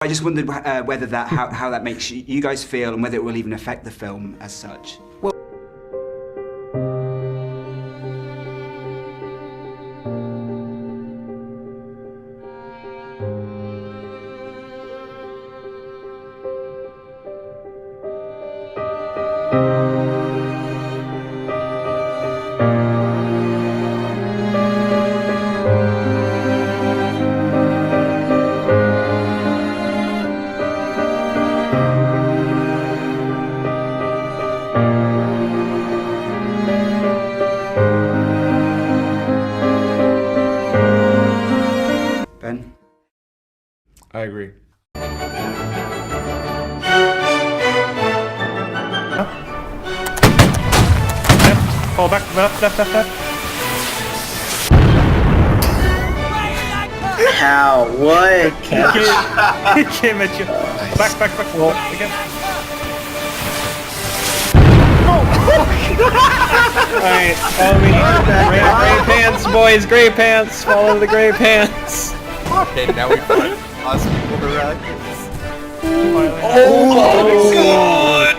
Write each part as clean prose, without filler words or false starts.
I just wondered whether that how that makes you guys feel, and whether it will even affect the film as such. Well, Ben? I agree. Fall back, left. How? What? He came at you. Back. Well, again. Alright, follow me. Gray pants, boys, gray pants. Follow the gray pants. Okay, now we find awesome people to run. Oh my god!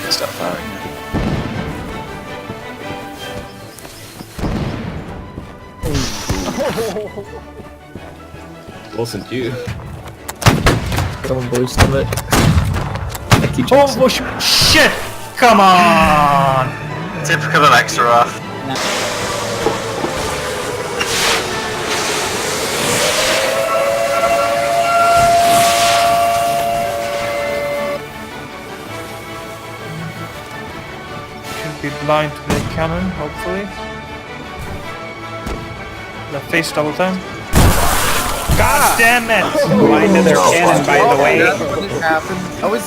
Stop firing. Wilson, you. Come on, boys, stomach. Oh, shit! Come on! Typical of extra off. Should be blind to the cannon, hopefully. The face double time. God damn it! Blind to their cannon, by the way. What happened? I was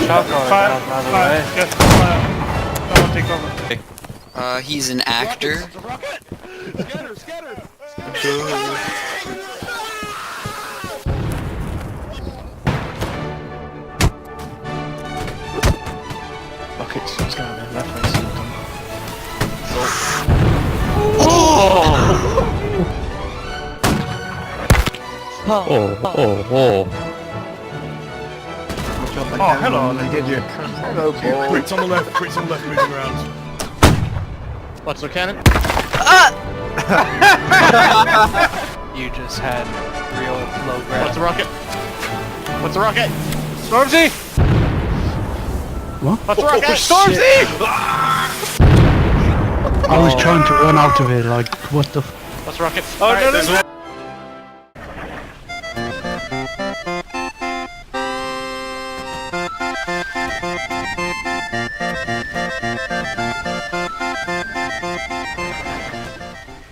Shot fire, just someone take over. He's an actor. Buckets, it's gonna be left face. Oh, hello. Hello, Crits on the left, moving around. What's the cannon? You just had real low grab. What's the rocket? Stormzy! What? What's the rocket? Stormzy! I was trying to run out of it, like, what the What's the rocket? Oh, no.